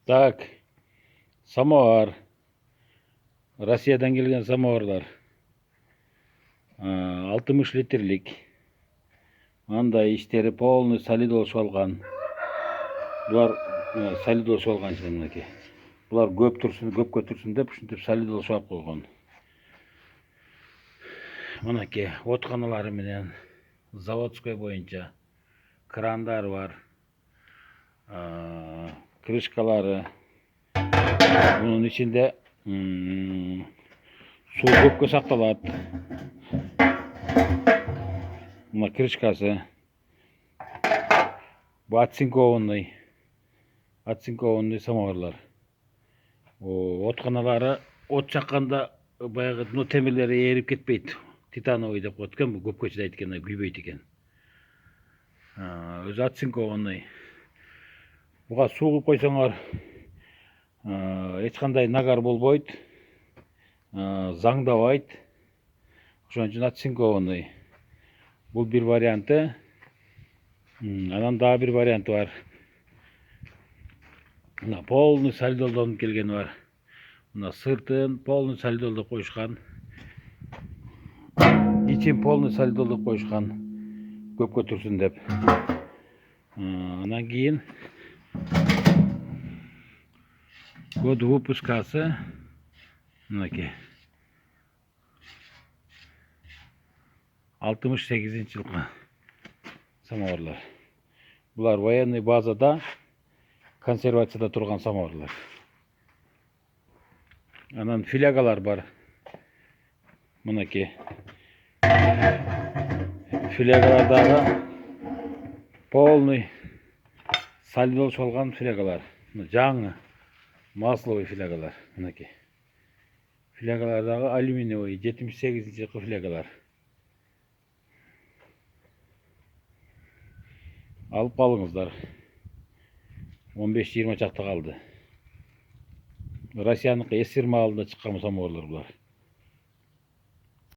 Так, самовар. Россиядан келген самоварлар. 60 литрлік. Андай іштері полный солид болуп алған. Бұлар солид болуп алған жөнінеке. Бұлар көпкө тұрсын деп, ушинтип солид болуп алып қойған. Мынакей отқаналары менен заводской боюнча крандар бар. Крышкалары. Bunun içinde su көпкө сакталат. Мына крышкасы. Bu оцинкованный самоварлар. Отқаналары от жаққанда баягы темирлери ээрип кетпейт. Титановый деп коет экен, бул көпкө чыдайт экен, күйбөйт экен. Өзү оцинкованный. Буга суу куюп койсоңор эч кандай нагар болбойт, заңдабайт. Ошон үчүн оцинкованный. Бул бир варианты. Анан дагы бир варианты бар. Мына полный солидолдон келген бар. Мына сыртын полный солидолдоп коюшкан. İçin полный солидолдоп коюшкан. Көпкө турсун деп. Анан кийин год выпускасы мынакей 68 жылкы самоварлар. Булар военный базада консервацияда турган самоварлар. Анан флягалар бар. Мынакей флягалардагы полный солид болуп алган флягалар. Жаңы масловый флягалар. Мынакей флягалардагы алюминиевый 78 жылкы флягалар. Алып калыңыздар. 15-20 чакта калды. Россияныкы S20 алдында чыккан самоварлар булар.